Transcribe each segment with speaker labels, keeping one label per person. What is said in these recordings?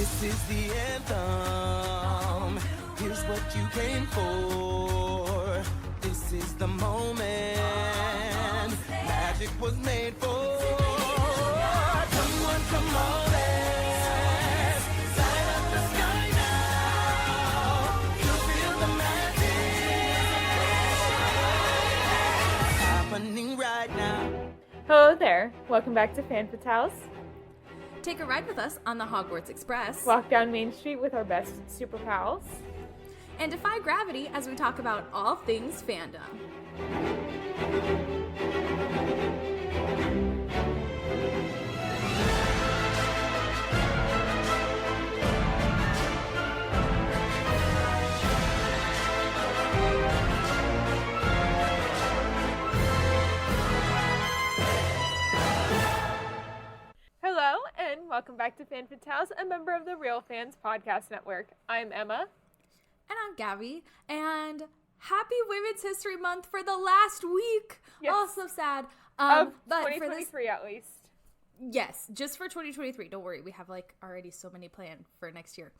Speaker 1: This is the anthem. Here's what you came for. This is the moment magic was made for. Come on, let's light up the sky now. You'll feel the magic happening right now.
Speaker 2: Hello there. Welcome back to Fan Fatales.
Speaker 3: Take a ride with us on the Hogwarts Express.
Speaker 2: Walk down Main Street with our best super pals.
Speaker 3: And defy gravity as we talk about all things fandom.
Speaker 2: Hello, and welcome back to Fan Fatales, a member of the Real Fans Podcast Network. I'm Emma.
Speaker 3: And I'm Gabby. And happy Women's History Month for the last week.
Speaker 2: Yes.
Speaker 3: Oh, so sad.
Speaker 2: Of
Speaker 3: but
Speaker 2: 2023
Speaker 3: for this,
Speaker 2: at least.
Speaker 3: yes, just for 2023. Don't worry, we have already so many planned for next year.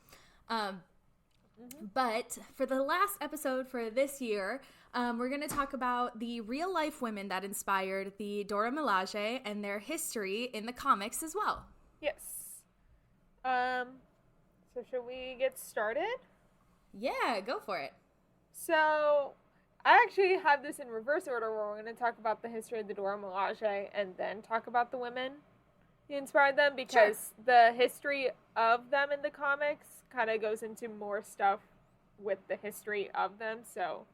Speaker 3: But for the last episode for this year, we're going to talk about the real life women that inspired the Dora Milaje and their history in the comics as well.
Speaker 2: Yes. So should we get started?
Speaker 3: Yeah, go for it.
Speaker 2: So, I actually have this in reverse order where we're going to talk about the history of the Dora Milaje and then talk about the women who inspired them, because the history of them in the comics kind of goes into more stuff with the history of them, so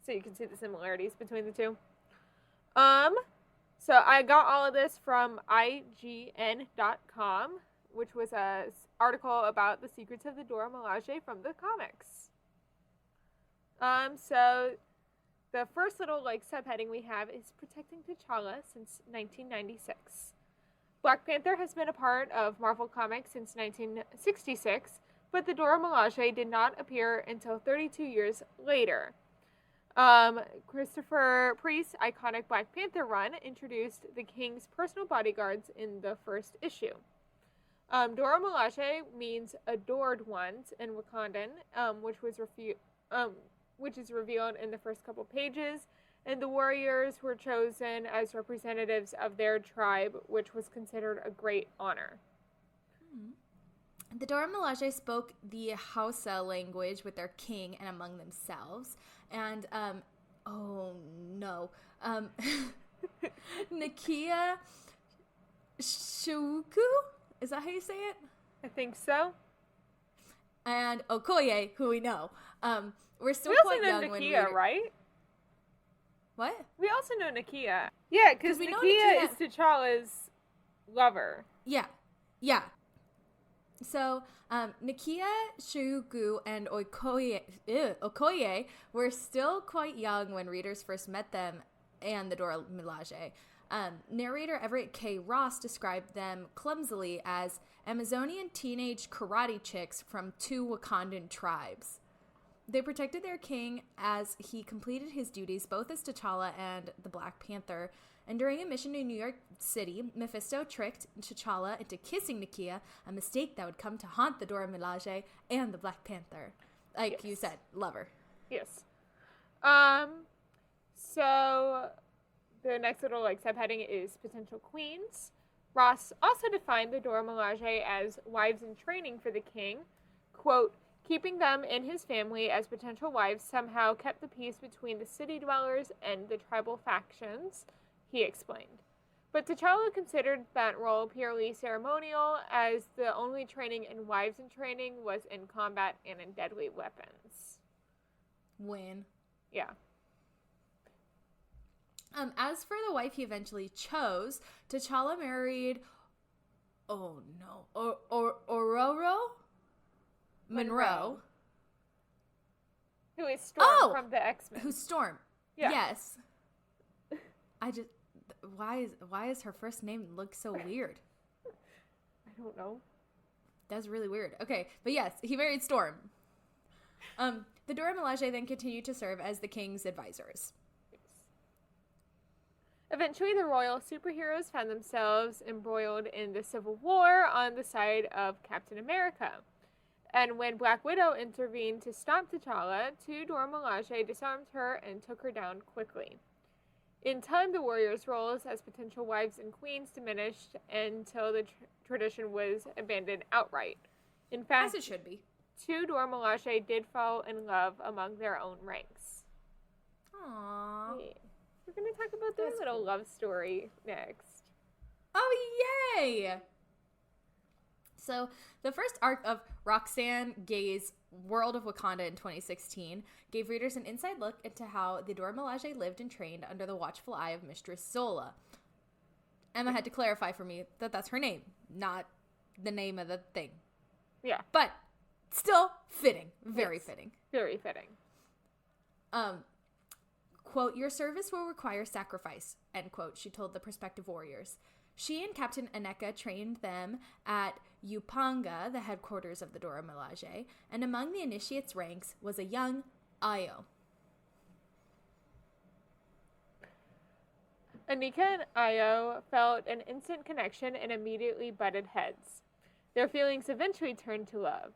Speaker 2: you can see the similarities between the two. So I got all of this from IGN.com, which was an article about the secrets of the Dora Milaje from the comics. So the first little subheading we have is protecting T'Challa since 1996. Black Panther has been a part of Marvel Comics since 1966, but the Dora Milaje did not appear until 32 years later. Christopher Priest's iconic Black Panther run introduced the King's personal bodyguards in the first issue. Dora Milaje means adored ones in Wakandan, which is revealed in the first couple pages, and the warriors were chosen as representatives of their tribe, which was considered a great honor.
Speaker 3: The Dora Milaje spoke the Hausa language with their king and among themselves. And, Nakia Shuku? Is that how you say it?
Speaker 2: I think so.
Speaker 3: And Okoye, who we know. We're still
Speaker 2: we
Speaker 3: quite
Speaker 2: also know
Speaker 3: young when
Speaker 2: Nakia, right?
Speaker 3: What?
Speaker 2: We also know Nakia. Yeah, because Nakia is T'Challa's lover.
Speaker 3: Yeah. So, Nakia, Shugu, and Okoye were still quite young when readers first met them and the Dora Milaje. Narrator Everett K. Ross described them clumsily as Amazonian teenage karate chicks from two Wakandan tribes. They protected their king as he completed his duties both as T'Challa and the Black Panther. And during a mission in New York City, Mephisto tricked T'Challa into kissing Nakia, a mistake that would come to haunt the Dora Milaje and the Black Panther. Like you said, lover.
Speaker 2: Yes. So the next little subheading is potential queens. Ross also defined the Dora Milaje as wives in training for the king. Quote, keeping them in his family as potential wives somehow kept the peace between the city dwellers and the tribal factions, he explained. But T'Challa considered that role purely ceremonial, as the only training in wives in training was in combat and in deadly weapons.
Speaker 3: Win.
Speaker 2: Yeah.
Speaker 3: As for the wife he eventually chose, T'Challa married, Ororo Monroe.
Speaker 2: Who is Storm from the X-Men.
Speaker 3: Who's Storm.
Speaker 2: Yeah.
Speaker 3: Yes. Why is her first name look so weird?
Speaker 2: I don't know.
Speaker 3: That's really weird. Okay, but yes, he married Storm. The Dora Milaje then continued to serve as the king's advisors.
Speaker 2: Eventually, the royal superheroes found themselves embroiled in the Civil War on the side of Captain America. And when Black Widow intervened to stop T'Challa, Dora Milaje disarmed her and took her down quickly. In time, the warriors' roles as potential wives and queens diminished until the tradition was abandoned outright. In fact,
Speaker 3: As it should be.
Speaker 2: Dora Milaje did fall in love among their own ranks.
Speaker 3: Aww.
Speaker 2: Yeah. We're going to talk about their
Speaker 3: That's
Speaker 2: little
Speaker 3: cool.
Speaker 2: love story next.
Speaker 3: Oh, yay! So, the first arc of Roxanne Gay's World of Wakanda in 2016 gave readers an inside look into how the Dora Milaje lived and trained under the watchful eye of Mistress Zola. Emma had to clarify for me that that's her name, not the name of the thing.
Speaker 2: Yeah.
Speaker 3: But still fitting. Very
Speaker 2: Yes.
Speaker 3: fitting.
Speaker 2: Very fitting.
Speaker 3: Quote, your service will require sacrifice, end quote, she told the prospective warriors. She and Captain Aneka trained them at Upanga, the headquarters of the Dora Milaje, and among the initiates' ranks was a young Ayo.
Speaker 2: Anika and Io felt an instant connection and immediately butted heads. Their feelings eventually turned to love.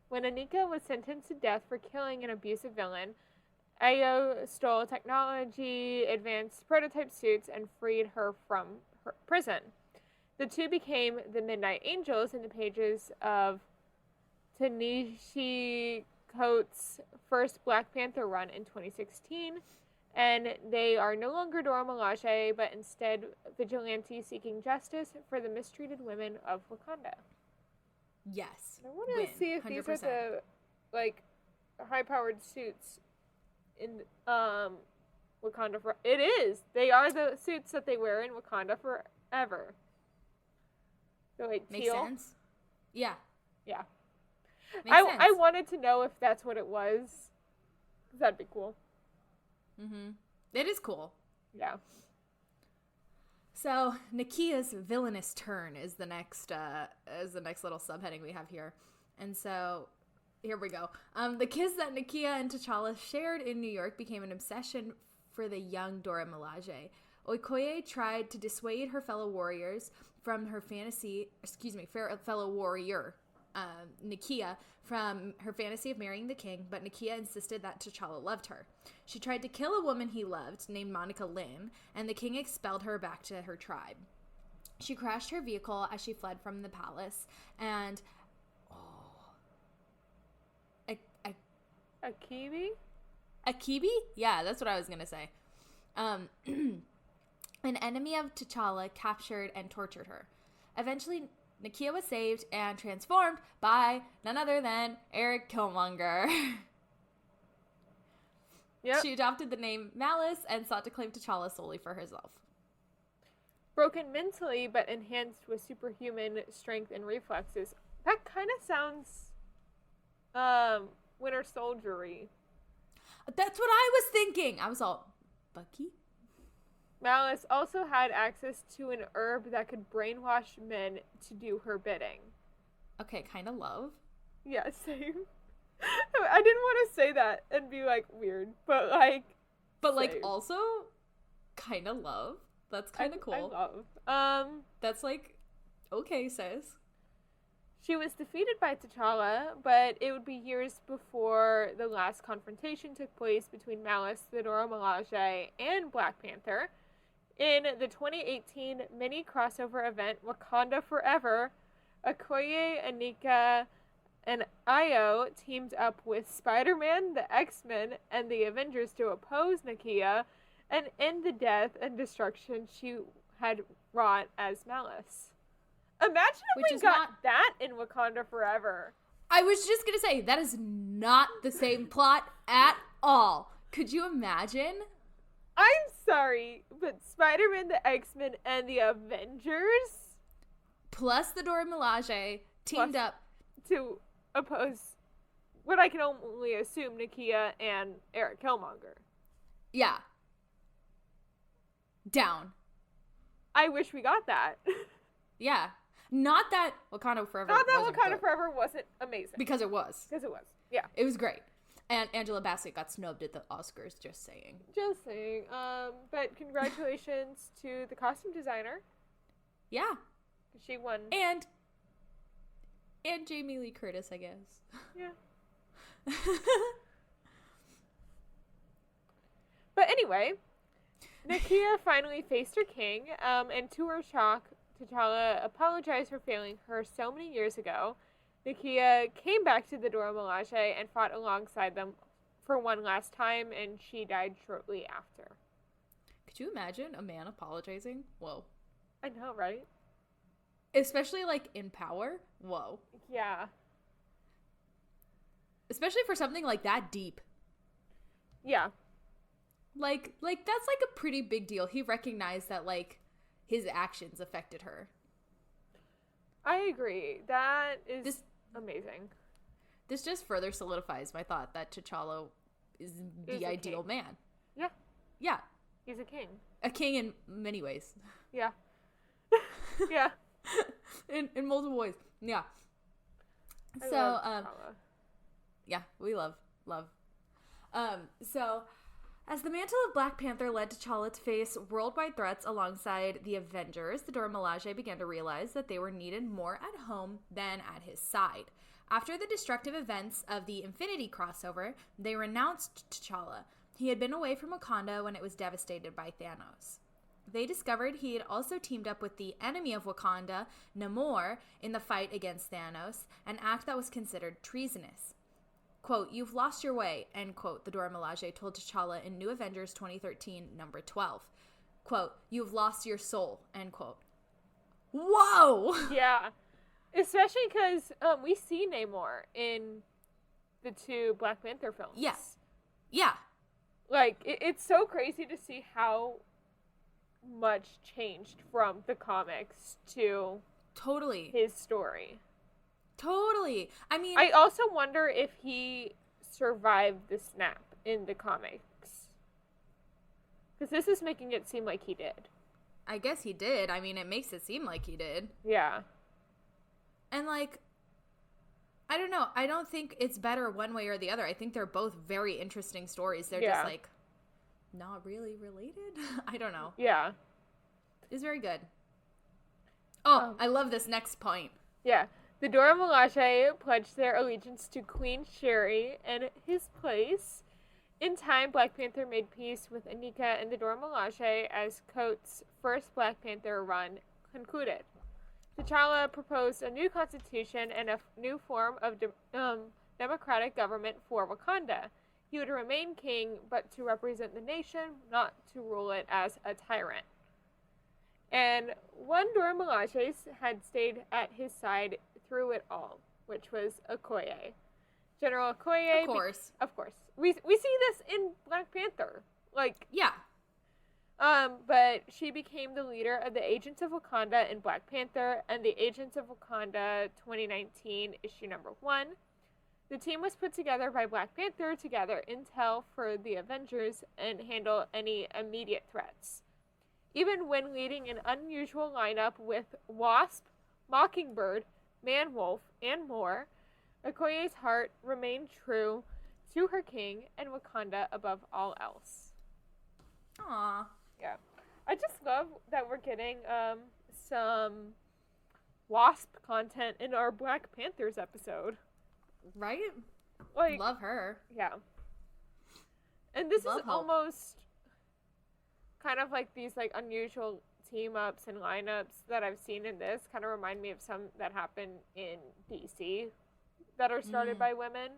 Speaker 2: When Anika was sentenced to death for killing an abusive villain, Io stole technology, advanced prototype suits, and freed her from her prison. The two became the Midnight Angels in the pages of Ta-Nehisi Coates' first Black Panther run in 2016, and they are no longer Dora Milaje, but instead vigilantes seeking justice for the mistreated women of Wakanda.
Speaker 3: Yes.
Speaker 2: I want to see if these are
Speaker 3: 100%.
Speaker 2: the, like, high-powered suits in Wakanda for... It is! They are the suits that they wear in Wakanda forever. They're, like,
Speaker 3: Makes
Speaker 2: teal.
Speaker 3: sense? Yeah.
Speaker 2: Yeah.
Speaker 3: Makes sense.
Speaker 2: I wanted to know if that's what it was. 'Cause that'd be cool.
Speaker 3: Mm-hmm. It is cool.
Speaker 2: Yeah.
Speaker 3: So Nakia's villainous turn is the next little subheading we have here, and so here we go. The kiss that Nakia and T'Challa shared in New York became an obsession for the young Dora Milaje. Okoye tried to dissuade her fellow warriors from her fellow warrior, Nakia, from her fantasy of marrying the king, but Nakia insisted that T'Challa loved her. She tried to kill a woman he loved named Monica Lynn, and the king expelled her back to her tribe. She crashed her vehicle as she fled from the palace, and
Speaker 2: Akibi?
Speaker 3: Yeah, that's what I was gonna say. An enemy of T'Challa captured and tortured her. Eventually, Nakia was saved and transformed by none other than Eric Killmonger.
Speaker 2: Yep.
Speaker 3: She adopted the name Malice and sought to claim T'Challa solely for herself.
Speaker 2: Broken mentally, but enhanced with superhuman strength and reflexes. That kind of sounds, Winter Soldier-y.
Speaker 3: That's what I was thinking. I was all, Bucky?
Speaker 2: Malice also had access to an herb that could brainwash men to do her bidding.
Speaker 3: Okay, kind of love.
Speaker 2: Yeah, same. I didn't want to say that and be, like, weird, but, like...
Speaker 3: But, like,
Speaker 2: same.
Speaker 3: also, kind of love. That's kind of cool.
Speaker 2: I love.
Speaker 3: That's like, okay, sis.
Speaker 2: She was defeated by T'Challa, but it would be years before the last confrontation took place between Malice, the Dora Milaje, and Black Panther. In the 2018 mini crossover event, Wakanda Forever, Okoye, Anika, and Io teamed up with Spider-Man, the X-Men, and the Avengers to oppose Nakia and end the death and destruction she had wrought as Malice. Imagine if
Speaker 3: Which
Speaker 2: we
Speaker 3: is
Speaker 2: got
Speaker 3: not-
Speaker 2: that in Wakanda Forever.
Speaker 3: I was just gonna say, that is not the same plot at all. Could you imagine?
Speaker 2: I'm sorry, but Spider-Man, the X-Men, and the Avengers
Speaker 3: Plus the Dora Milaje teamed
Speaker 2: Plus-
Speaker 3: up.
Speaker 2: to oppose what I can only assume Nakia and Eric Killmonger.
Speaker 3: Yeah. Down.
Speaker 2: I wish we got that.
Speaker 3: Yeah. Not that Wakanda Forever
Speaker 2: Not that
Speaker 3: wasn't
Speaker 2: Wakanda
Speaker 3: good,
Speaker 2: Forever wasn't amazing.
Speaker 3: because it was.
Speaker 2: Because it was. Yeah.
Speaker 3: It was great. And Angela Bassett got snubbed at the Oscars, just saying.
Speaker 2: Just saying. But congratulations to the costume designer.
Speaker 3: Yeah.
Speaker 2: She won.
Speaker 3: And Jamie Lee Curtis, I guess.
Speaker 2: Yeah. But anyway, Nakia finally faced her king, and to her shock, T'Challa apologized for failing her so many years ago. Nakia came back to the Dora Milaje and fought alongside them for one last time, and she died shortly after.
Speaker 3: Could you imagine a man apologizing? Whoa.
Speaker 2: I know, right?
Speaker 3: Especially, like, in power? Whoa.
Speaker 2: Yeah.
Speaker 3: Especially for something, like, that deep.
Speaker 2: Yeah.
Speaker 3: Like that's, like, a pretty big deal. He recognized that, like, his actions affected her.
Speaker 2: I agree. That is amazing.
Speaker 3: This just further solidifies my thought that T'Challa is the ideal man.
Speaker 2: Yeah.
Speaker 3: Yeah.
Speaker 2: He's a king.
Speaker 3: A king in many ways.
Speaker 2: Yeah. Yeah.
Speaker 3: in multiple ways. Yeah.
Speaker 2: I
Speaker 3: So,
Speaker 2: love T'Challa.
Speaker 3: yeah, we love. So, as the mantle of Black Panther led T'Challa to face worldwide threats alongside the Avengers, the Dora Milaje began to realize that they were needed more at home than at his side. After the destructive events of the Infinity crossover, they renounced T'Challa. He had been away from Wakanda when it was devastated by Thanos. They discovered he had also teamed up with the enemy of Wakanda, Namor, in the fight against Thanos, an act that was considered treasonous. Quote, "You've lost your way," end quote, the Dora Milaje told T'Challa in New Avengers 2013, number 12. Quote, "You've lost your soul," end quote. Whoa!
Speaker 2: Yeah. Especially because we see Namor in the 2 Black Panther films.
Speaker 3: Yeah. Yeah.
Speaker 2: Like, it's so crazy to see how much changed from the comics to
Speaker 3: Totally.
Speaker 2: his story.
Speaker 3: Totally. I mean,
Speaker 2: I also wonder if he survived the snap in the comics. Because this is making it seem like he did.
Speaker 3: I guess he did. I mean, it makes it seem like he did.
Speaker 2: Yeah.
Speaker 3: And, like, I don't know. I don't think it's better one way or the other. I think they're both very interesting stories. They're just, like, not really related. I don't know.
Speaker 2: Yeah.
Speaker 3: It's very good. Oh, I love this next point.
Speaker 2: Yeah. The Dora Milaje pledged their allegiance to Queen Sherry and his place. In time, Black Panther made peace with Anika and the Dora Milaje as Coates' first Black Panther run concluded. T'Challa proposed a new constitution and a new form of democratic government for Wakanda. He would remain king, but to represent the nation, not to rule it as a tyrant. And one Dora Milaje had stayed at his side through it all, which was Okoye. General Okoye.
Speaker 3: Of course.
Speaker 2: Of course. We see this in Black Panther. Like,
Speaker 3: yeah.
Speaker 2: But she became the leader of the Agents of Wakanda in Black Panther and the Agents of Wakanda 2019 issue number 1. The team was put together by Black Panther to gather intel for the Avengers and handle any immediate threats. Even when leading an unusual lineup with Wasp, Mockingbird, Man-Wolf, and more, Okoye's heart remained true to her king and Wakanda above all else.
Speaker 3: Aw.
Speaker 2: Yeah. I just love that we're getting some Wasp content in our Black Panthers episode.
Speaker 3: Right?
Speaker 2: Like,
Speaker 3: Love her.
Speaker 2: yeah. And this
Speaker 3: Love
Speaker 2: is
Speaker 3: Hope.
Speaker 2: almost kind of like these like unusual team-ups and lineups that I've seen in this kind of remind me of some that happen in DC that are started by women.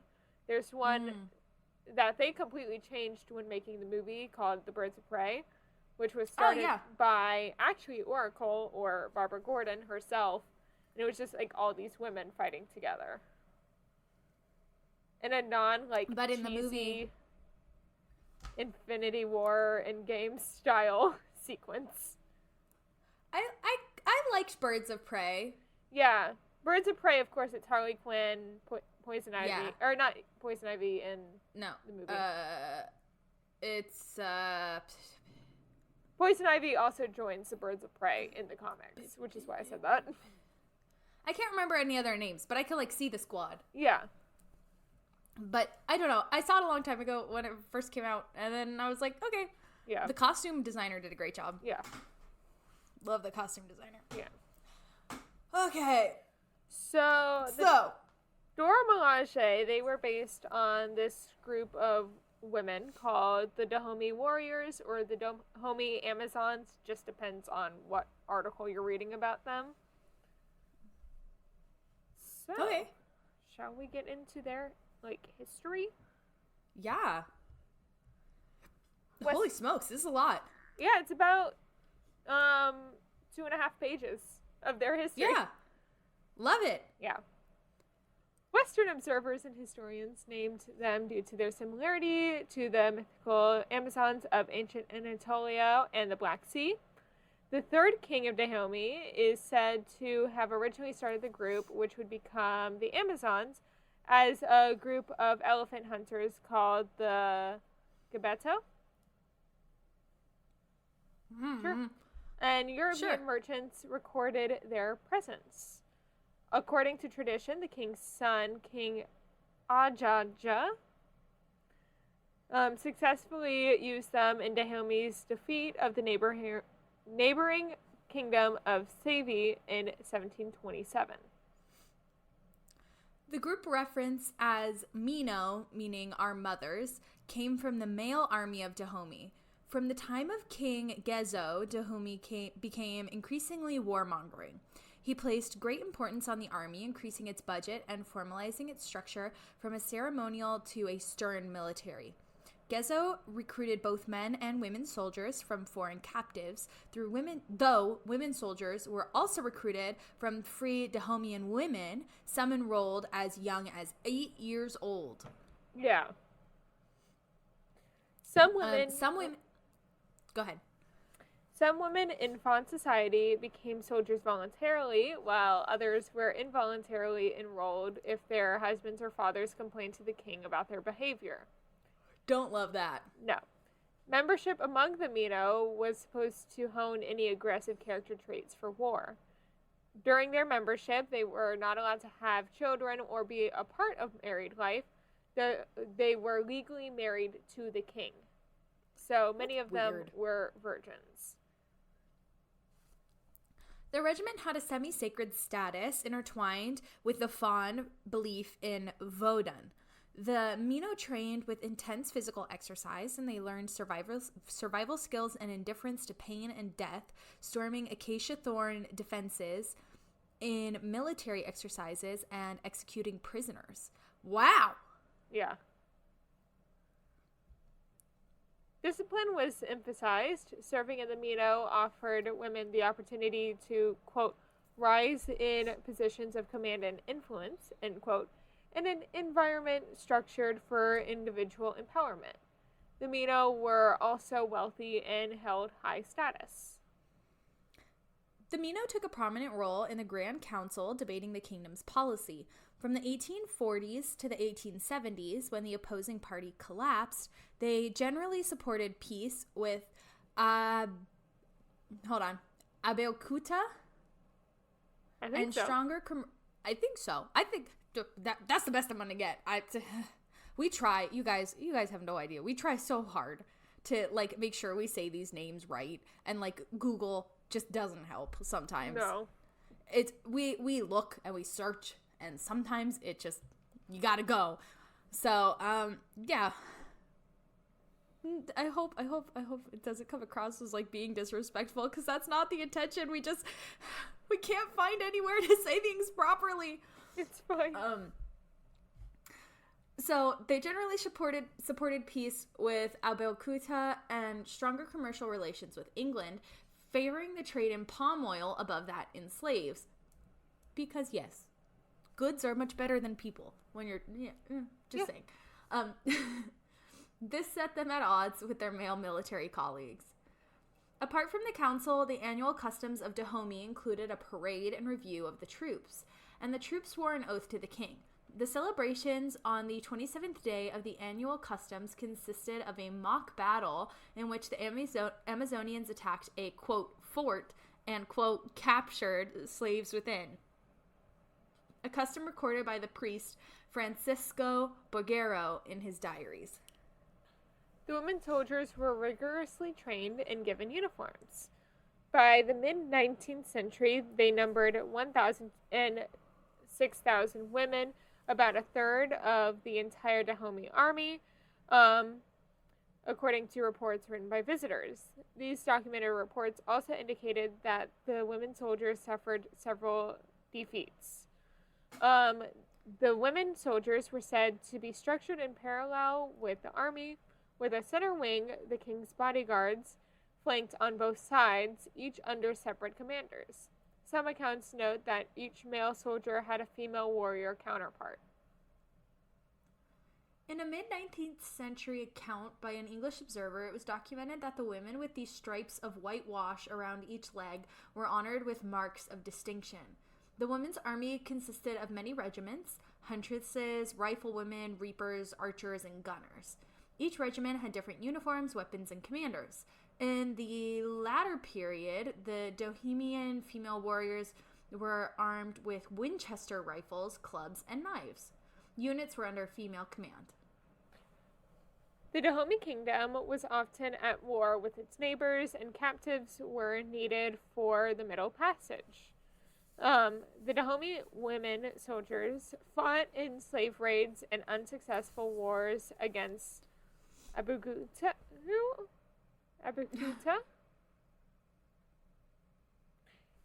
Speaker 2: There's one that they completely changed when making the movie called The Birds of Prey, which was started by actually Oracle or Barbara Gordon herself. And it was just like all these women fighting together. In a
Speaker 3: But in
Speaker 2: cheesy
Speaker 3: the movie,
Speaker 2: Infinity War Endgame style sequence.
Speaker 3: I liked Birds of Prey.
Speaker 2: Yeah. Birds of Prey, of course, it's Harley Quinn, Poison Ivy.
Speaker 3: Yeah.
Speaker 2: Or not Poison Ivy in
Speaker 3: No.
Speaker 2: the movie.
Speaker 3: It's
Speaker 2: Poison Ivy also joins the Birds of Prey in the comics, which is why I said that.
Speaker 3: I can't remember any other names, but I could like see the squad.
Speaker 2: Yeah.
Speaker 3: But I don't know. I saw it a long time ago when it first came out, and then I was like, okay.
Speaker 2: Yeah.
Speaker 3: The costume designer did a great job.
Speaker 2: Yeah.
Speaker 3: Love the costume designer.
Speaker 2: Yeah.
Speaker 3: Okay.
Speaker 2: So Dora Milaje, they were based on this group of women called the Dahomey Warriors or the Dahomey Amazons. Just depends on what article you're reading about them. So,
Speaker 3: Okay.
Speaker 2: shall we get into their, history?
Speaker 3: Yeah. Holy smokes, this is a lot.
Speaker 2: Yeah, it's about 2.5 pages of their history.
Speaker 3: Yeah. Love it.
Speaker 2: Yeah. Western observers and historians named them due to their similarity to the mythical Amazons of ancient Anatolia and the Black Sea. The third king of Dahomey is said to have originally started the group, which would become the Amazons, as a group of elephant hunters called the Gebeto.
Speaker 3: Mm-hmm.
Speaker 2: Sure. And European merchants recorded their presence. According to tradition, the king's son, King Ajaja, successfully used them in Dahomey's defeat of the neighboring kingdom of Savi in 1727.
Speaker 3: The group reference as Mino, meaning our mothers, came from the male army of Dahomey. From the time of King Gezo, Dahomey became increasingly warmongering. He placed great importance on the army, increasing its budget and formalizing its structure from a ceremonial to a stern military. Gezo recruited both men and women soldiers from foreign captives, though women soldiers were also recruited from free Dahomean women, some enrolled as young as 8 years old.
Speaker 2: Yeah. Some women...
Speaker 3: Go ahead.
Speaker 2: Some women in Fawn society became soldiers voluntarily, while others were involuntarily enrolled if their husbands or fathers complained to the king about their behavior.
Speaker 3: Don't love that.
Speaker 2: No. Membership among the Mino was supposed to hone any aggressive character traits for war. During their membership, they were not allowed to have children or be a part of married life. They were legally married to the king. So many of them were virgins.
Speaker 3: The regiment had a semi-sacred status intertwined with the Fawn belief in Vodun. The Mino trained with intense physical exercise, and they learned survival skills and indifference to pain and death, storming acacia thorn defenses in military exercises and executing prisoners. Wow!
Speaker 2: Yeah. Discipline was emphasized. Serving in the Mino offered women the opportunity to, quote, rise in positions of command and influence, end quote, in an environment structured for individual empowerment. The Mino were also wealthy and held high status.
Speaker 3: The Mino took a prominent role in the Grand Council debating the kingdom's policy. From the 1840s to the 1870s, when the opposing party collapsed, they generally supported peace with Abeokuta and
Speaker 2: so.
Speaker 3: stronger. I think so. I think that's the best I'm gonna get. We try. You guys have no idea. We try so hard to make sure we say these names right, and Google just doesn't help sometimes.
Speaker 2: No.
Speaker 3: It's we look and we search, and sometimes it just, you gotta go. So yeah. I hope it doesn't come across as being disrespectful, because that's not the intention. We can't find anywhere to say things properly.
Speaker 2: It's fine.
Speaker 3: So they generally supported peace with Abeokuta and stronger commercial relations with England, favoring the trade in palm oil above that in slaves. Because yes, goods are much better than people when you're saying. This set them at odds with their male military colleagues. Apart from the council, the annual customs of Dahomey included a parade and review of the troops, and the troops swore an oath to the king. The celebrations on the 27th day of the annual customs consisted of a mock battle in which the Amazonians attacked a, quote, fort and, quote, captured slaves within. A custom recorded by the priest Francisco Borgero in his diaries.
Speaker 2: The women soldiers were rigorously trained and given uniforms. By the mid-19th century, they numbered 1,000 and 6,000 women, about a third of the entire Dahomey army, according to reports written by visitors. These documented reports also indicated that the women soldiers suffered several defeats. The women soldiers were said to be structured in parallel with the army, with a center wing, the king's bodyguards, flanked on both sides, each under separate commanders. Some accounts note that each male soldier had a female warrior counterpart.
Speaker 3: In a mid-19th century account by an English observer, it was documented that the women with these stripes of whitewash around each leg were honored with marks of distinction. The women's army consisted of many regiments, huntresses, riflewomen, reapers, archers, and gunners. Each regiment had different uniforms, weapons, and commanders. In the latter period, the Bohemian female warriors were armed with Winchester rifles, clubs, and knives. Units were under female command.
Speaker 2: The Dahomey Kingdom was often at war with its neighbors, and captives were needed for the Middle Passage. The Dahomey women soldiers fought in slave raids and unsuccessful wars against Abukuta.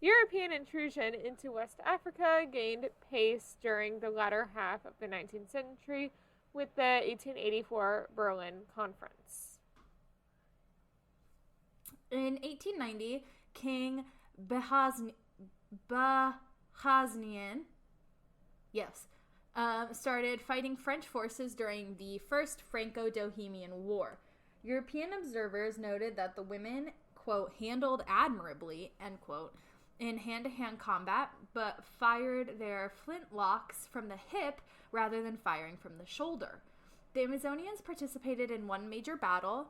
Speaker 2: European intrusion into West Africa gained pace during the latter half of the 19th century with the 1884 Berlin Conference.
Speaker 3: In 1890, King Bahaznian started fighting French forces during the First Franco-Bohemian War. European observers noted that the women, quote, handled admirably, end quote, in hand-to-hand combat, but fired their flintlocks from the hip rather than firing from the shoulder. The Amazonians participated in one major battle,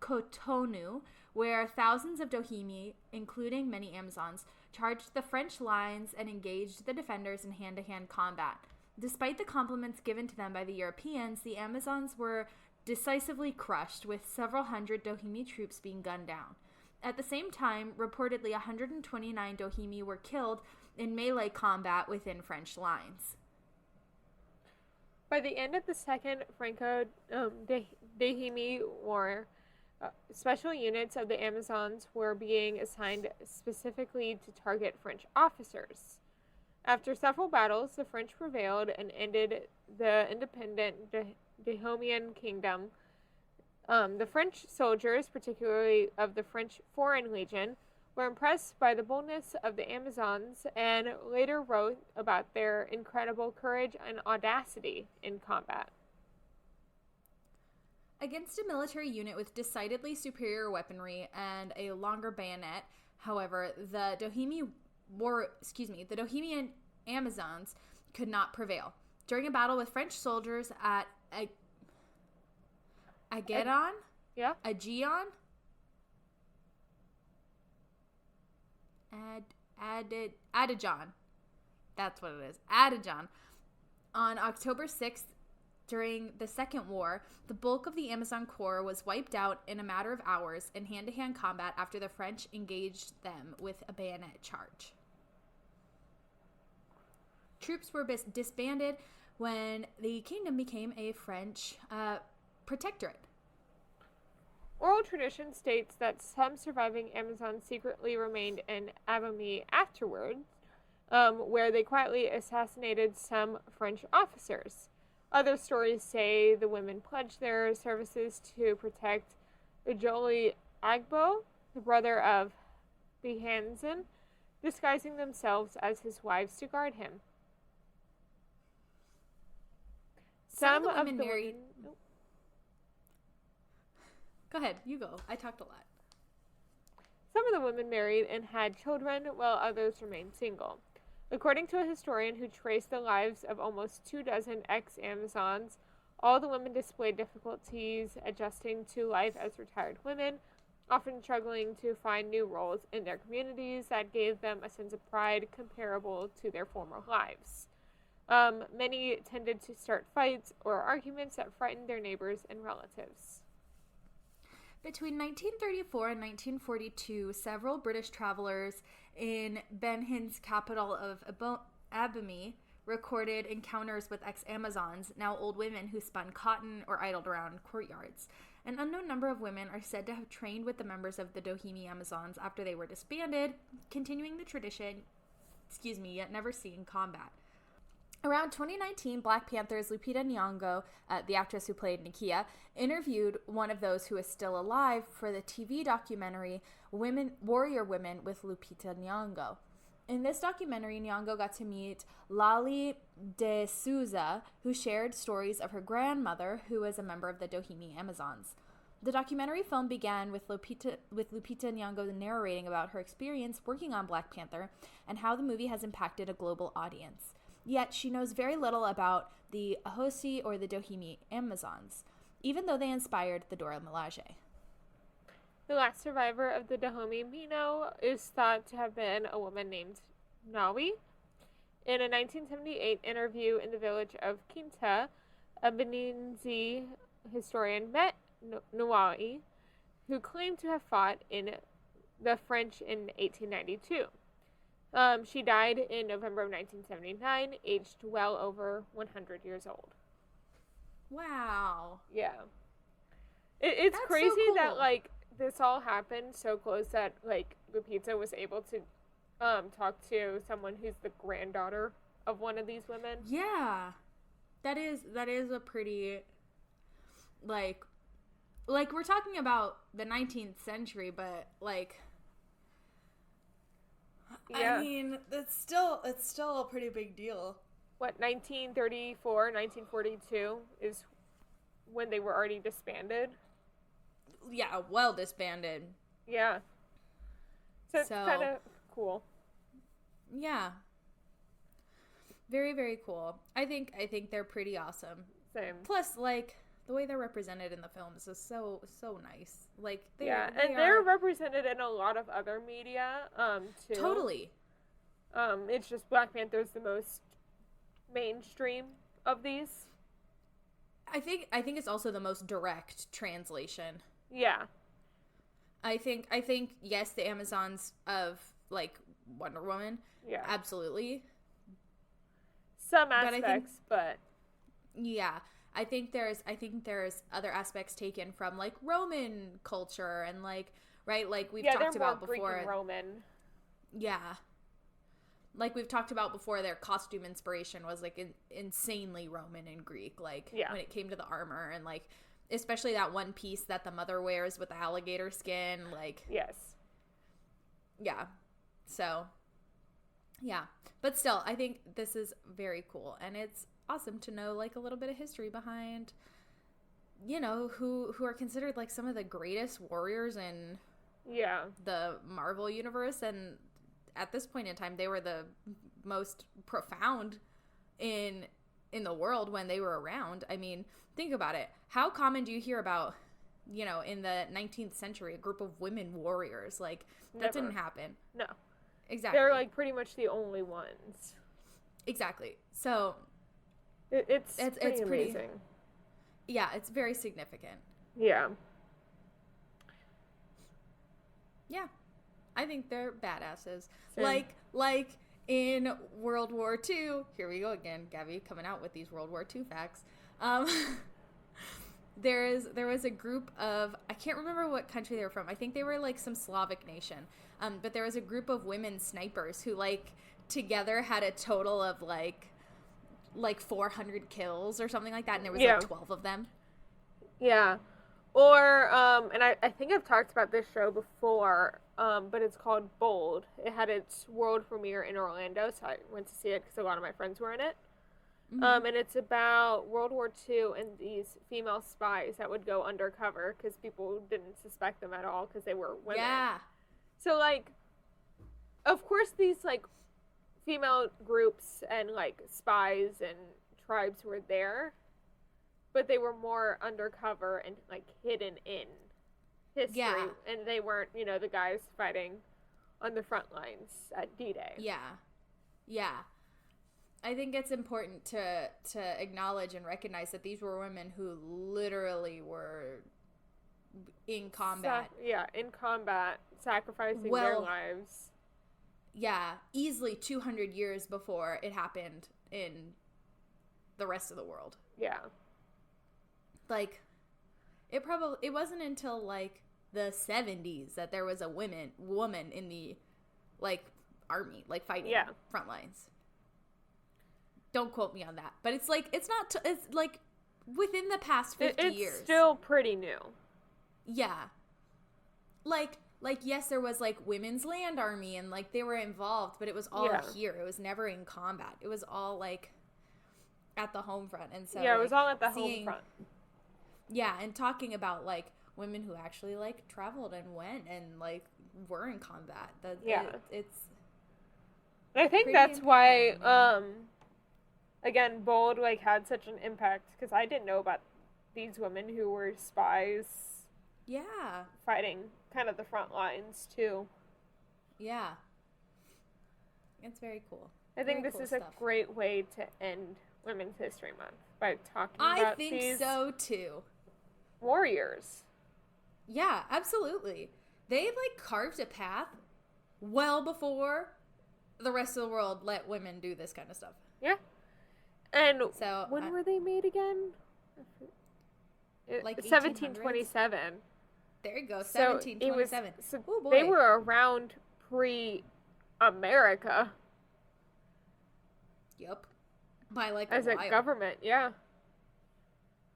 Speaker 3: Cotonou, where thousands of Dahomey, including many Amazons, charged the French lines and engaged the defenders in hand-to-hand combat. Despite the compliments given to them by the Europeans, the Amazons were decisively crushed, with several hundred Dahomey troops being gunned down. At the same time, reportedly 129 Dahomey were killed in melee combat within French lines.
Speaker 2: By the end of the Second Franco-Bohemian War, special units of the Amazons were being assigned specifically to target French officers. After several battles, the French prevailed and ended the independent Dahomean kingdom. The French soldiers, particularly of the French Foreign Legion, were impressed by the boldness of the Amazons and later wrote about their incredible courage and audacity in combat.
Speaker 3: Against a military unit with decidedly superior weaponry and a longer bayonet, however, the Bohemian Amazons could not prevail. During a battle with French soldiers at Ageron? Aegeon? Adijon. That's what it is. Adijon. On October 6th, during the Second War, the bulk of the Amazon Corps was wiped out in a matter of hours in hand-to-hand combat after the French engaged them with a bayonet charge. Troops were disbanded when the kingdom became a French protectorate.
Speaker 2: Oral tradition states that some surviving Amazons secretly remained in Abomey afterwards, where they quietly assassinated some French officers. Other stories say the women pledged their services to protect Ujoli Agbo, the brother of Behanzin, disguising themselves as his wives to guard him. Some of the women married.
Speaker 3: Go ahead, you go. I talked a lot.
Speaker 2: Some of the women married and had children, while others remained single. According to a historian who traced the lives of almost 24 ex-Amazons, all the women displayed difficulties adjusting to life as retired women, often struggling to find new roles in their communities that gave them a sense of pride comparable to their former lives. Many tended to start fights or arguments that frightened their neighbors and relatives.
Speaker 3: Between 1934 and 1942, several British travelers in Benin's capital of Abomey recorded encounters with ex-Amazons, now old women who spun cotton or idled around courtyards. An unknown number of women are said to have trained with the members of the Dahomey Amazons after they were disbanded, continuing the tradition, yet never seeing combat. Around 2019, Black Panther's Lupita Nyong'o, the actress who played Nakia, interviewed one of those who is still alive for the TV documentary Warrior Women with Lupita Nyong'o. In this documentary, Nyong'o got to meet Lali de Souza, who shared stories of her grandmother, who was a member of the Dahomey Amazons. The documentary film began with Lupita Nyong'o narrating about her experience working on Black Panther and how the movie has impacted a global audience. Yet she knows very little about the Ahosi or the Dahomey Amazons, even though they inspired the Dora Milaje.
Speaker 2: The last survivor of the Dahomey Mino is thought to have been a woman named Nawi. In a 1978 interview in the village of Kinta, a Beninese historian met Nawi, who claimed to have fought in the French in 1892. She died in November of 1979, aged well over 100 years old.
Speaker 3: Wow.
Speaker 2: Yeah. It's
Speaker 3: That's
Speaker 2: crazy
Speaker 3: so cool.
Speaker 2: that, like, this all happened so close that, like, Lupita was able to talk to someone who's the granddaughter of one of these women.
Speaker 3: Yeah. That is a pretty, like we're talking about the 19th century, but, like,
Speaker 2: Yeah.
Speaker 3: I mean, it's still a pretty big deal.
Speaker 2: What, 1934, 1942 is when they were already disbanded?
Speaker 3: Yeah, well disbanded.
Speaker 2: Yeah. So it's kind of cool.
Speaker 3: Yeah. Very, very cool. I think they're pretty awesome.
Speaker 2: Same.
Speaker 3: Plus, like, the way they're represented in the films is so nice. Like,
Speaker 2: they're represented in a lot of other media, too.
Speaker 3: Totally.
Speaker 2: It's just Black Panther's the most mainstream of these.
Speaker 3: I think it's also the most direct translation.
Speaker 2: Yeah.
Speaker 3: I think yes, the Amazons of, like, Wonder Woman.
Speaker 2: Yeah.
Speaker 3: Absolutely.
Speaker 2: Some aspects, but
Speaker 3: yeah. I think there's other aspects taken from, like, Roman culture and, like, right, like we've talked about before.
Speaker 2: Greek and Roman.
Speaker 3: Yeah. Like we've talked about before, their costume inspiration was, like, insanely Roman and Greek, like, when it came to the armor and, like, especially that one piece that the mother wears with the alligator skin, like.
Speaker 2: Yes.
Speaker 3: Yeah. So, yeah. But still, I think this is very cool, and it's awesome to know, like, a little bit of history behind, you know, who are considered, like, some of the greatest warriors in the Marvel universe, and at this point in time they were the most profound in the world when they were around. I mean, think about it. How common do you hear about, you know, in the 19th century, a group of women warriors? Like, that
Speaker 2: Never.
Speaker 3: didn't happen.
Speaker 2: No.
Speaker 3: Exactly.
Speaker 2: They're, like, pretty much the only ones.
Speaker 3: Exactly. So
Speaker 2: it's pretty amazing.
Speaker 3: Yeah, it's very significant.
Speaker 2: Yeah.
Speaker 3: Yeah. I think they're badasses.
Speaker 2: Same.
Speaker 3: Like in World War II. Here we go again, Gabby, coming out with these World War II facts. There was a group of, I can't remember what country they were from. I think they were, like, some Slavic nation. But there was a group of women snipers who, like, together had a total of, like 400 kills or something like that, and there was, like, 12 of them.
Speaker 2: Yeah. Or, and I think I've talked about this show before, but it's called Bold. It had its world premiere in Orlando, so I went to see it because a lot of my friends were in it. Mm-hmm. And it's about World War II and these female spies that would go undercover because people didn't suspect them at all because they were women.
Speaker 3: Yeah.
Speaker 2: So, like, of course these, like, female groups and, like, spies and tribes were there, but they were more undercover and, like, hidden in history,
Speaker 3: Yeah.
Speaker 2: and they weren't, the guys fighting on the front lines at D-Day.
Speaker 3: Yeah. Yeah. I think it's important to acknowledge and recognize that these were women who literally were in combat.
Speaker 2: In combat, sacrificing their
Speaker 3: Well,
Speaker 2: lives.
Speaker 3: Yeah, easily 200 years before it happened in the rest of the world.
Speaker 2: Yeah.
Speaker 3: Like, it wasn't until, like, the 70s that there was a woman in the, like, army, like, fighting front lines. Don't quote me on that. But it's, like, it's like, within the past 50 years.
Speaker 2: It's still pretty new.
Speaker 3: Yeah. Like, yes, there was, like, women's land army, and, like, they were involved, but it was all here. It was never in combat. It was all, like, at the home front. And so,
Speaker 2: it was all at the home front.
Speaker 3: Yeah, and talking about, like, women who actually, like, traveled and went and, like, were in combat. It's
Speaker 2: I think that's why, again, Bold, like, had such an impact, because I didn't know about these women who were spies.
Speaker 3: Yeah.
Speaker 2: Fighting kind of the front lines, too.
Speaker 3: Yeah. It's very cool.
Speaker 2: I think this is a great way to end Women's History Month by talking about these...
Speaker 3: I think so, too.
Speaker 2: Warriors.
Speaker 3: Yeah, absolutely. They, like, carved a path well before the rest of the world let women do this kind of stuff.
Speaker 2: Yeah. And
Speaker 3: so,
Speaker 2: when were they made again?
Speaker 3: Like
Speaker 2: 1727.
Speaker 3: There you go, 1727.
Speaker 2: Oh boy. They were around pre-America.
Speaker 3: Yep. By like
Speaker 2: as a government, yeah.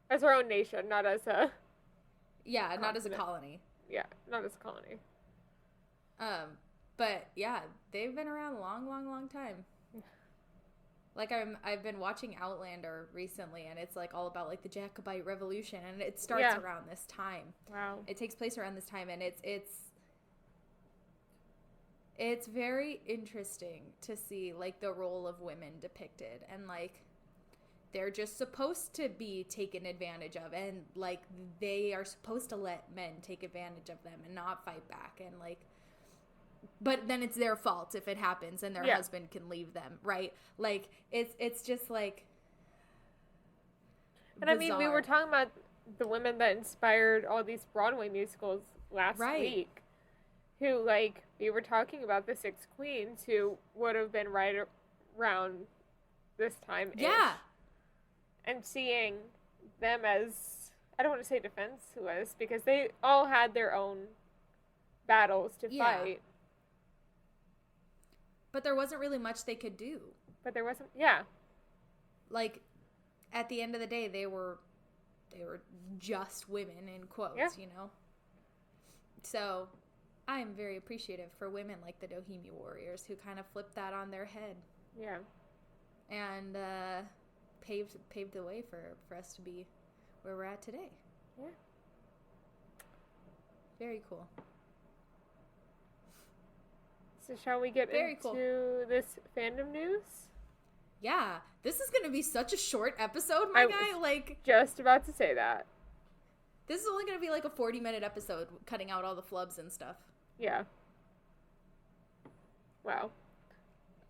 Speaker 2: As our own nation, not as a...
Speaker 3: Yeah, not as a colony.
Speaker 2: Yeah, not as a colony.
Speaker 3: But yeah, they've been around a long, long, long time. Like I've been watching Outlander recently, and it's like all about like the Jacobite Revolution, and it starts around this time.
Speaker 2: Wow.
Speaker 3: It takes place around this time, and it's very interesting to see like the role of women depicted, and like they're just supposed to be taken advantage of, and like they are supposed to let men take advantage of them and not fight back, and like, but then it's their fault if it happens and their husband can leave them, right? Like it's just like
Speaker 2: bizarre. And I mean, we were talking about the women that inspired all these Broadway musicals last week, who like we were talking about the six queens who would have been right around this time.
Speaker 3: Yeah.
Speaker 2: And seeing them as, I don't want to say defenseless, because they all had their own battles to fight.
Speaker 3: But there wasn't really much they could do.
Speaker 2: But there wasn't,
Speaker 3: Like, at the end of the day, they were just women, in quotes, you know? So, I am very appreciative for women like the Doheny warriors who kind of flipped that on their head.
Speaker 2: Yeah.
Speaker 3: And, paved the way for us to be where we're at today.
Speaker 2: Yeah.
Speaker 3: Very cool.
Speaker 2: So shall we get into this fandom news?
Speaker 3: Yeah. This is going to be such a short episode, my guy. Like,
Speaker 2: just about to say that.
Speaker 3: This is only going to be like a 40-minute episode, cutting out all the flubs and stuff.
Speaker 2: Yeah. Wow.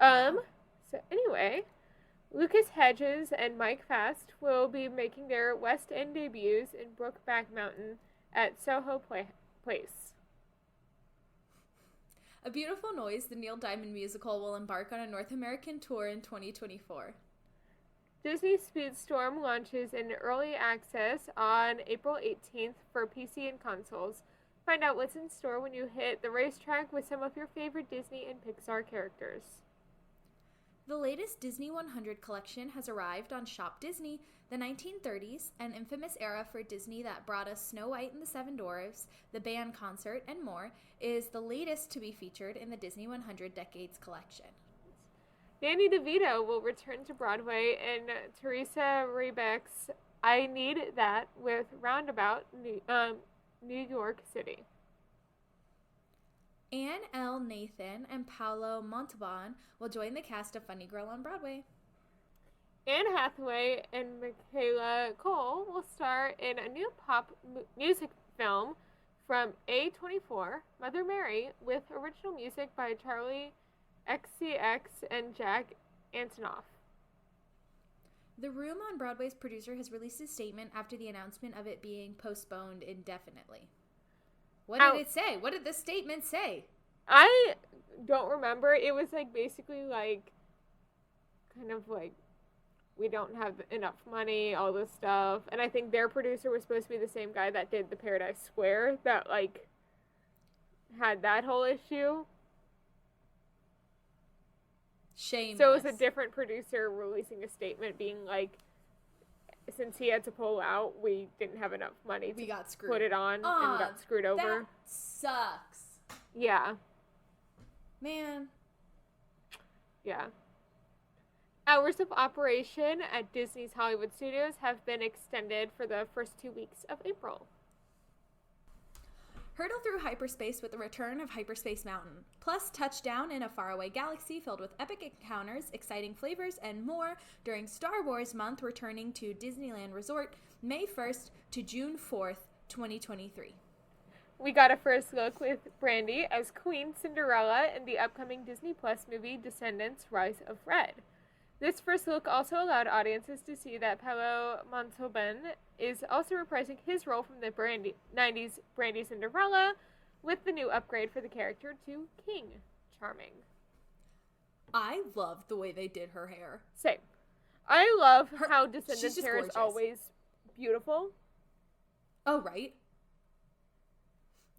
Speaker 2: So anyway, Lucas Hedges and Mike Fast will be making their West End debuts in Brokeback Mountain at Soho Place.
Speaker 3: A Beautiful Noise, the Neil Diamond musical, will embark on a North American tour in 2024.
Speaker 2: Disney Speedstorm launches in early access on April 18th for PC and consoles. Find out what's in store when you hit the racetrack with some of your favorite Disney and Pixar characters.
Speaker 3: The latest Disney 100 collection has arrived on Shop Disney. The 1930s, an infamous era for Disney that brought us Snow White and the Seven Dwarfs, the band concert, and more, is the latest to be featured in the Disney 100 Decades collection.
Speaker 2: Danny DeVito will return to Broadway in Teresa Rebeck's I Need That with Roundabout, New York City.
Speaker 3: Anne L. Nathan and Paolo Montalban will join the cast of Funny Girl on Broadway.
Speaker 2: Anne Hathaway and Michaela Cole will star in a new pop music film from A24, Mother Mary, with original music by Charlie XCX and Jack Antonoff.
Speaker 3: The Room on Broadway's producer has released a statement after the announcement of it being postponed indefinitely. What did it say? What did the statement say?
Speaker 2: I don't remember. It was like basically like kind of like we don't have enough money, all this stuff. And I think their producer was supposed to be the same guy that did the Paradise Square that like had that whole issue.
Speaker 3: Shameless.
Speaker 2: So it was a different producer releasing a statement being like, since he had to pull out, we didn't have enough money to
Speaker 3: got screwed.
Speaker 2: put it on and got screwed over.
Speaker 3: That sucks.
Speaker 2: Yeah.
Speaker 3: Man.
Speaker 2: Yeah. Hours of operation at Disney's Hollywood Studios have been extended for the first 2 weeks of April.
Speaker 3: Hurtle through hyperspace with the return of Hyperspace Mountain, plus touchdown in a faraway galaxy filled with epic encounters, exciting flavors, and more during Star Wars month, returning to Disneyland Resort May 1st to June 4th, 2023.
Speaker 2: We got a first look with Brandy as Queen Cinderella in the upcoming Disney Plus movie Descendants: Rise of Red. This first look also allowed audiences to see that Paolo Montalban is also reprising his role from the 90s Brandy Cinderella with the new upgrade for the character to King Charming.
Speaker 3: I love the way they did her hair.
Speaker 2: Same. I love how
Speaker 3: she's
Speaker 2: Descendants
Speaker 3: just
Speaker 2: hair is
Speaker 3: gorgeous.
Speaker 2: always beautiful.
Speaker 3: Oh, right?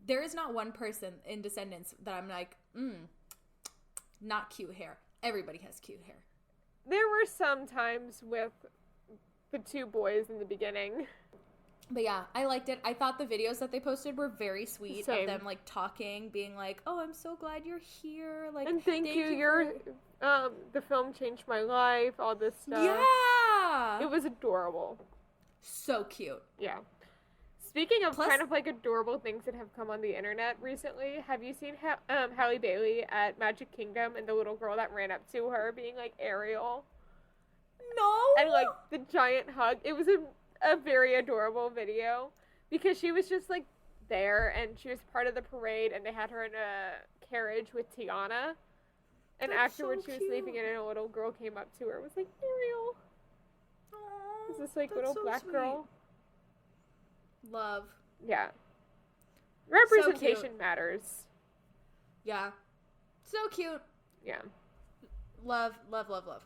Speaker 3: There is not one person in Descendants that I'm like, not cute hair. Everybody has cute hair.
Speaker 2: There were some times with the two boys in the beginning.
Speaker 3: But yeah, I liked it. I thought the videos that they posted were very sweet.
Speaker 2: Same.
Speaker 3: Of them like talking, being like, "Oh, I'm so glad you're here." Like,
Speaker 2: And thank you, the film changed my life, all this stuff.
Speaker 3: Yeah!
Speaker 2: It was adorable.
Speaker 3: So cute.
Speaker 2: Yeah. Speaking of
Speaker 3: Plus-
Speaker 2: kind of like adorable things that have come on the internet recently, have you seen Halle Bailey at Magic Kingdom and the little girl that ran up to her being like Ariel?
Speaker 3: No!
Speaker 2: And like the giant hug. It was a very adorable video because she was just like there and she was part of the parade and they had her in a carriage with Tiana. And
Speaker 3: That's
Speaker 2: afterwards
Speaker 3: so
Speaker 2: she was leaving
Speaker 3: cute.
Speaker 2: and a little girl came up to her and was like, Ariel.
Speaker 3: Aw,
Speaker 2: Is this like
Speaker 3: that's
Speaker 2: little
Speaker 3: so
Speaker 2: black
Speaker 3: sweet.
Speaker 2: girl?
Speaker 3: Love.
Speaker 2: Yeah. Representation
Speaker 3: cute.
Speaker 2: matters.
Speaker 3: Yeah. So cute.
Speaker 2: Yeah.
Speaker 3: Love, love, love, love.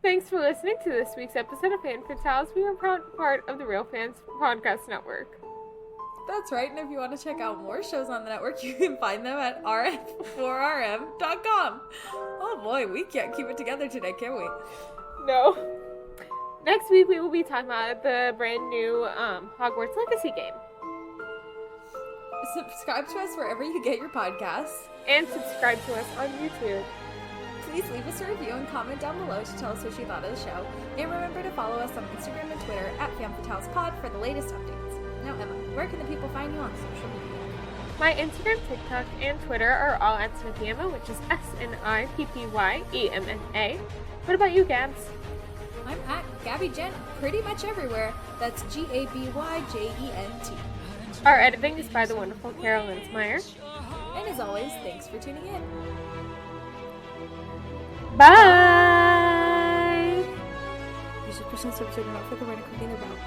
Speaker 2: Thanks for listening to this week's episode of Fan Fatales. We are proud part of the Real Fans Podcast Network.
Speaker 3: That's right, and if you want to check out more shows on the network, you can find them at rf4rm.com. Oh boy, we can't keep it together today, can we?
Speaker 2: No. Next week we will be talking about the brand new Hogwarts Legacy game.
Speaker 3: Subscribe to us wherever you get your podcasts.
Speaker 2: And subscribe to us on YouTube.
Speaker 3: Please leave us a review and comment down below to tell us what you thought of the show. And remember to follow us on Instagram and Twitter at FanFatalesPod for the latest updates. Now, Emma, where can the people find you on social media?
Speaker 2: My Instagram, TikTok, and Twitter are all at Snippyemma, which is SNIPPYEMMA. What about you, Gabs?
Speaker 3: I'm at Gabby Gent pretty much everywhere. That's GABYJENT.
Speaker 2: Our editing is by the wonderful Carol Linsmeyer.
Speaker 3: And as always, thanks for tuning in.
Speaker 2: Bye!
Speaker 3: Use your Christian substitute not for the right of cooking about.